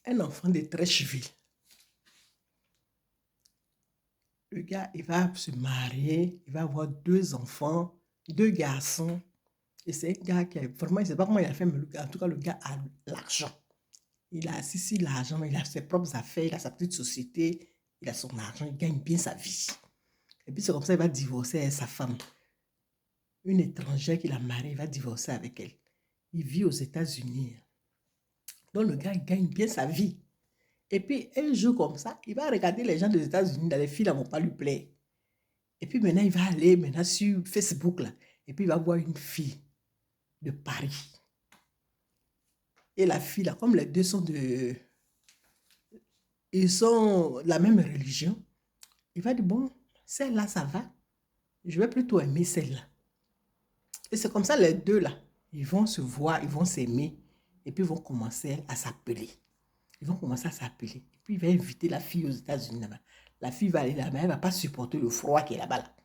un enfant de Treichville. Le gars, il va se marier, il va avoir 2 enfants, 2 garçons. Et c'est un gars qui a vraiment, je ne sais pas comment il a fait, mais en tout cas, le gars a l'argent. Il a assis sur l'argent, il a ses propres affaires, il a sa petite société, il a son argent, il gagne bien sa vie. Et puis c'est comme ça, il va divorcer avec sa femme. Une étrangère qu'il a mariée, il va divorcer avec elle. Il vit aux États-Unis. Donc le gars, il gagne bien sa vie. Et puis un jour comme ça, il va regarder les gens des États-Unis, les filles ne vont pas lui plaire. Et puis maintenant, il va aller maintenant sur Facebook, là, et puis il va voir une fille de Paris. Et la fille, là, comme les deux sont de... Ils sont de la même religion, il va dire, bon, celle-là, ça va. Je vais plutôt aimer celle-là. Et c'est comme ça, les deux, là, ils vont se voir, ils vont s'aimer, et puis ils vont commencer à s'appeler. Ils vont commencer à s'appeler. Et puis il va inviter la fille aux États-Unis là-bas. La fille va aller là-bas, elle ne va pas supporter le froid qui est là-bas. Là.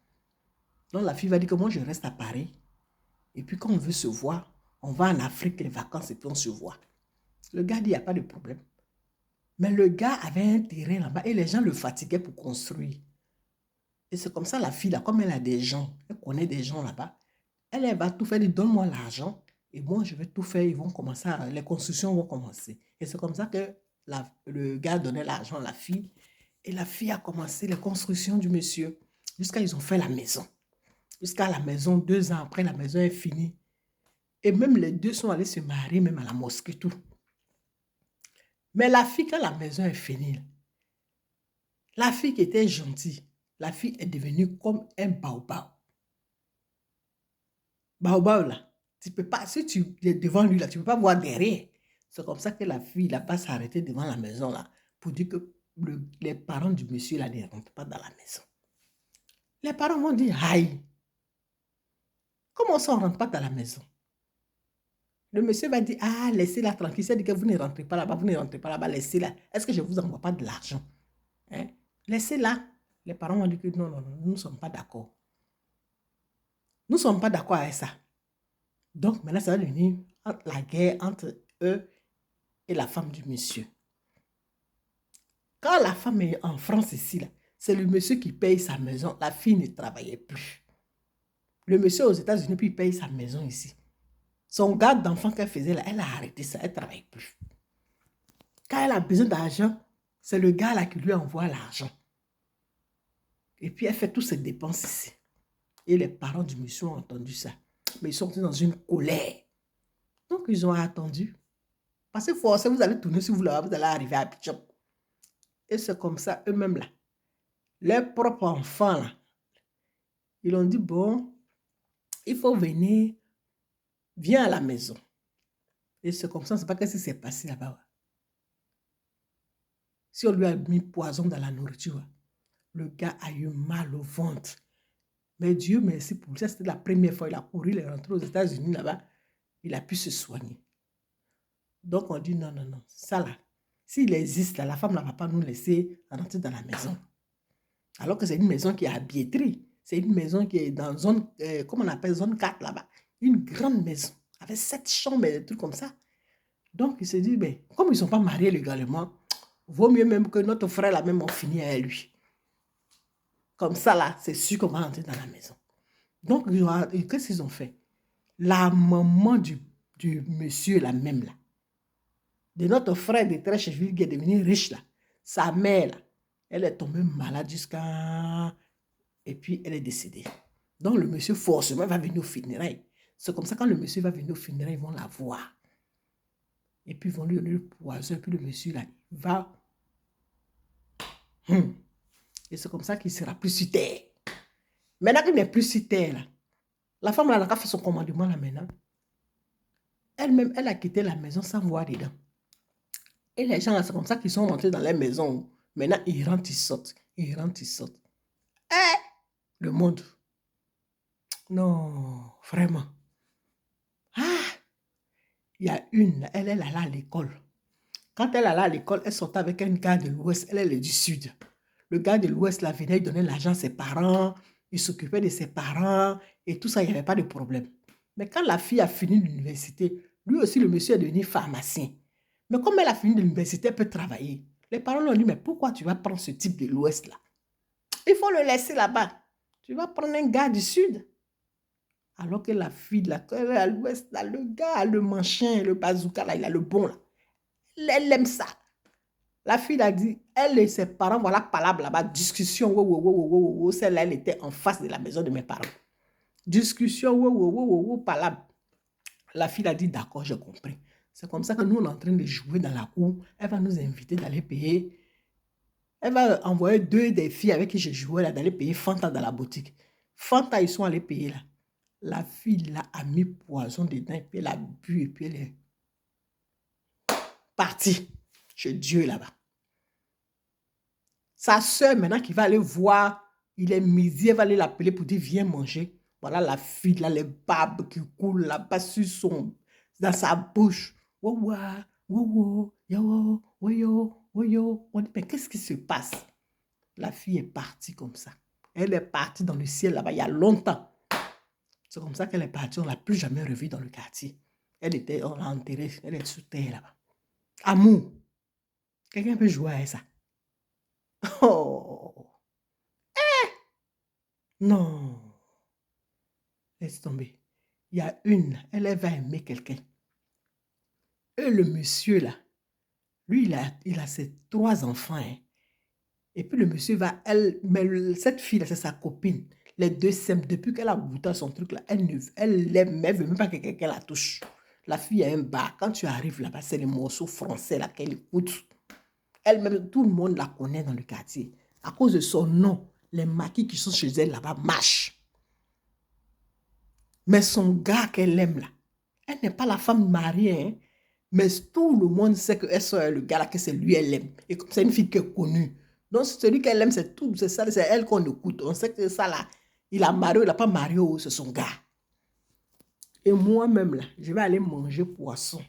Donc la fille va dire que moi, je reste à Paris. Et puis quand on veut se voir, on va en Afrique les vacances et puis on se voit. Le gars dit, il n'y a pas de problème. Mais le gars avait un terrain là-bas et les gens le fatiguaient pour construire. Et c'est comme ça la fille, là, comme elle a des gens, elle connaît des gens là-bas, elle va tout faire, elle dit, donne-moi l'argent et moi je vais tout faire, ils vont commencer, les constructions vont commencer. Et c'est comme ça que le gars donnait l'argent à la fille et la fille a commencé les constructions du monsieur jusqu'à ils ont fait la maison. Jusqu'à la maison, 2 ans après, la maison est finie. Et même les deux sont allés se marier, même à la mosquée, tout. Mais la fille, quand la maison est finie, la fille qui était gentille, la fille est devenue comme un baobab. Baobab, là, tu peux pas, si tu es devant lui, là, tu ne peux pas voir derrière. C'est comme ça que la fille, là, va s'arrêter devant la maison, là, pour dire que les parents du monsieur, là, ne rentrent pas dans la maison. Les parents vont dire, aïe, comment ça, on ne rentre pas dans la maison? Le monsieur va dire, ah, laissez-la tranquille. C'est dit que vous ne rentrez pas là-bas, vous ne rentrez pas là-bas, laissez-la. Est-ce que je ne vous envoie pas de l'argent? Hein? Laissez-la. Les parents vont dire que non, non, non, nous ne sommes pas d'accord. Nous ne sommes pas d'accord avec ça. Donc, maintenant, ça va devenir la guerre entre eux et la femme du monsieur. Quand la femme est en France ici, là, c'est le monsieur qui paye sa maison. La fille ne travaillait plus. Le monsieur aux États-Unis, puis il paye sa maison ici. Son garde d'enfant qu'elle faisait là, elle a arrêté ça, elle ne travaille plus. Quand elle a besoin d'argent, c'est le gars là qui lui envoie l'argent. Et puis elle fait toutes ses dépenses ici. Et les parents du monsieur ont entendu ça. Mais ils sont dans une colère. Donc ils ont attendu. Parce que forcément, vous allez tourner sur vous là, vous allez arriver à Abidjan. Et c'est comme ça, eux-mêmes là. Leurs propres enfants là, ils ont dit, bon, il faut venir, viens à la maison. Et c'est comme ça, c'est pas qu'est-ce qui s'est passé là-bas. Si on lui a mis poison dans la nourriture, le gars a eu mal au ventre. Mais Dieu merci pour ça, c'était la première fois, il a couru, il est rentré aux États-Unis là-bas, il a pu se soigner. Donc on dit non, non, non, ça là, s'il existe là, la femme ne va pas nous laisser rentrer dans la maison. Alors que c'est une maison qui est à billetterie. C'est une maison qui est dans zone, comment on appelle, zone 4 là-bas. Une grande maison, avec 7 chambres et des trucs comme ça. Donc il se dit, ben, comme ils ne sont pas mariés légalement, vaut mieux même que notre frère là même on finit avec lui. Comme ça là, c'est sûr qu'on va rentrer dans la maison. Donc, qu'est-ce qu'ils ont fait? La maman du monsieur là même là, de notre frère de Treichville qui est devenu riche là, sa mère là, elle est tombée malade jusqu'à... Et puis elle est décédée. Donc le monsieur forcément va venir au funérailles. C'est comme ça quand le monsieur va venir au funérailles, ils vont la voir. Et puis ils vont lui donner le poison. Et puis le monsieur là, il va... Et c'est comme ça qu'il ne sera plus sur terre. Maintenant qu'il n'est plus sur terre là, la femme là, elle a fait son commandement là maintenant. Elle-même, elle a quitté la maison sans voir dedans. Et les gens là, c'est comme ça qu'ils sont rentrés dans les maisons. Maintenant, ils rentrent, ils sortent. Ils rentrent, ils sortent. Eh, le monde. Non, vraiment. Ah, il y a une, elle est là à l'école. Quand elle est allait à l'école, elle sortait avec un gars de l'Ouest, elle est du Sud. Le gars de l'Ouest, là, venait, il donnait l'argent à ses parents, il s'occupait de ses parents, et tout ça, il n'y avait pas de problème. Mais quand la fille a fini l'université, lui aussi, le monsieur est devenu pharmacien. Mais comme elle a fini de l'université, elle peut travailler. Les parents lui ont dit, mais pourquoi tu vas prendre ce type de l'Ouest là? Il faut le laisser là-bas. Tu vas prendre un gars du Sud. Alors que la fille, là, quand elle est à l'Ouest, là, le gars, le manchin, le bazooka, là, il a le bon là. Elle aime ça. La fille a dit, elle et ses parents, voilà, palabre là-bas, discussion, celle-là, elle était en face de la maison de mes parents. Discussion, palabre. La fille a dit, d'accord, j'ai compris. C'est comme ça que nous, on est en train de jouer dans la cour. Elle va nous inviter d'aller payer. Elle va envoyer deux des filles avec qui je jouais là, d'aller payer Fanta dans la boutique. Fanta, ils sont allés payer là. La fille là a mis poison dedans, et puis elle a bu, et puis elle est partie chez Dieu là-bas. Sa soeur, maintenant, qui va aller voir, il est midi, elle va aller l'appeler pour dire, viens manger. Voilà la fille, là, les babes qui coulent là-bas dans sa bouche. Wow, wow, yo, yo. On dit, mais qu'est-ce qui se passe? La fille est partie comme ça. Elle est partie dans le ciel là-bas il y a longtemps. C'est comme ça qu'elle est partie. On ne l'a plus jamais revue dans le quartier. On l'a enterrée. Elle est sous terre là-bas. Amour. Quelqu'un peut jouer à ça? Oh. Non. Laisse tomber. Il y a une, elle va aimer quelqu'un. Et le monsieur là, lui, il a ses 3 enfants. Hein. Et puis le monsieur va, mais cette fille-là, c'est sa copine. Les deux s'aiment. Depuis qu'elle a goûté à son truc là, elle l'aime, mais elle ne veut même pas que quelqu'un la touche. La fille a un bar. Quand tu arrives là-bas, c'est les morceaux français là qu'elle écoute. Elle-même, tout le monde la connaît dans le quartier. À cause de son nom, les maquis qui sont chez elle là-bas marchent. Mais son gars qu'elle aime là, elle n'est pas la femme mariée, hein, mais tout le monde sait que le gars là, que c'est lui elle aime. Et comme c'est une fille qui est connue. Donc celui qu'elle aime, c'est tout, c'est ça, c'est elle qu'on écoute. On sait que ça là, il a marié, il n'a pas marié, c'est son gars. Et moi-même là, je vais aller manger poisson.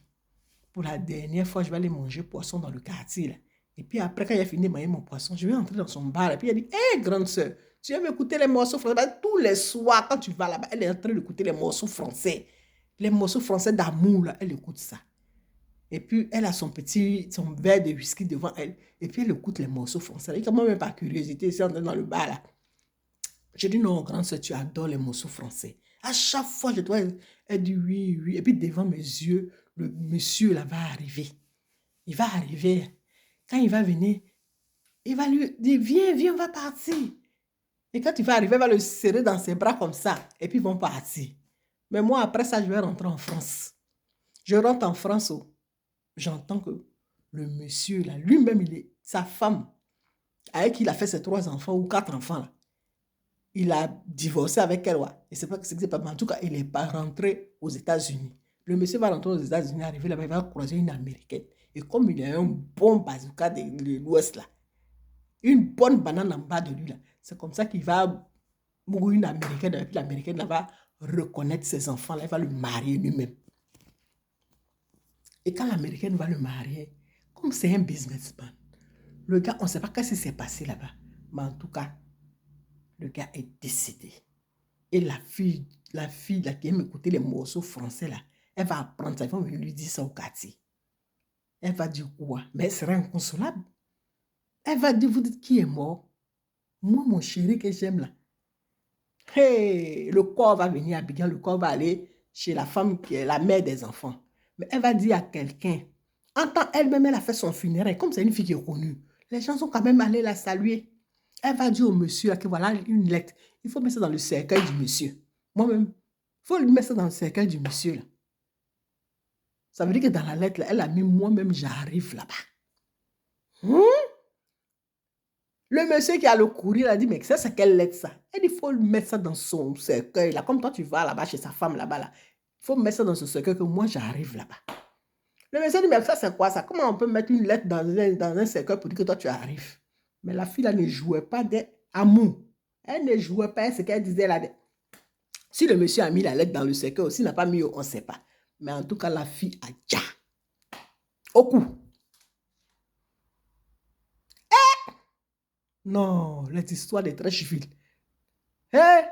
Pour la dernière fois, je vais aller manger poisson dans le quartier là. Et puis après, quand il a fini de manger mon poisson, je vais entrer dans son bar. Et puis il a dit, hé, grande soeur, tu aimes écouter les morceaux français? Tous les soirs, quand tu vas là-bas, elle est en train d'écouter les morceaux français. Les morceaux français d'amour, là, elle écoute ça. Et puis, elle a son verre de whisky devant elle. Et puis, elle écoute les morceaux français. Et comme même par curiosité, si on est dans le bar, là. Je dis, non, grande soeur, tu adores les morceaux français. À chaque fois, je dois... Elle dit, oui, oui. Et puis, devant mes yeux, le monsieur, là, va arriver. Il va arriver. Quand il va venir, il va lui dire, viens, on va partir. Et quand il va arriver, il va le serrer dans ses bras comme ça. Et puis, ils vont partir. Mais moi, après ça, je vais rentrer en France. Je rentre en France, j'entends que le monsieur, là, lui-même, sa femme, avec qui il a fait ses 3 enfants ou 4 enfants, là, il a divorcé avec elle. Ouais. Et c'est pas que c'est pas, mais en tout cas, il n'est pas rentré aux États-Unis. Le monsieur va rentrer aux États-Unis, arriver là-bas, il va croiser une Américaine. Et comme il a un bon bazooka de l'Ouest, là, une bonne banane en bas de lui, là, c'est comme ça qu'il va mourir une Américaine, et puis l'Américaine là, va reconnaître ses enfants, là, il va le marier lui-même. Et quand l'Américaine va le marier, comme c'est un businessman, le gars, on ne sait pas ce qui s'est passé là-bas. Mais en tout cas, le gars est décédé. Et la fille là, qui aime écouter les morceaux français, là, elle va apprendre ça, elle va lui dire ça au quartier. Elle va dire quoi? Mais elle sera inconsolable. Elle va dire, vous dites qui est mort? Moi, mon chéri que j'aime là. Hey, le corps va venir à Abidjan, le corps va aller chez la femme qui est la mère des enfants. Mais elle va dire à quelqu'un, en tant elle-même, elle a fait son funérail, comme c'est une fille qui est connue. Les gens sont quand même allés la saluer. Elle va dire au monsieur là, que voilà une lettre. Il faut mettre ça dans le cercueil du monsieur. Moi-même, il faut lui mettre ça dans le cercueil du monsieur là. Ça veut dire que dans la lettre, là, elle a mis moi-même, j'arrive là-bas. Le monsieur qui a le courrier a dit, mais ça, c'est quelle lettre ça? Elle dit, il faut mettre ça dans son cercueil là. Comme toi, tu vas là-bas chez sa femme là-bas là. Il faut mettre ça dans ce cercueil que moi, j'arrive là-bas. Le monsieur dit, mais ça, c'est quoi ça? Comment on peut mettre une lettre dans un cercueil pour dire que toi, tu arrives? Mais la fille là ne jouait pas d'amour. Elle ne jouait pas ce qu'elle disait là. Si le monsieur a mis la lettre dans le cercueil, s'il n'a pas mis, on ne sait pas. Mais en tout cas, la fille a déjà. Au cou. Non, les histoires des trèches viles. Hé,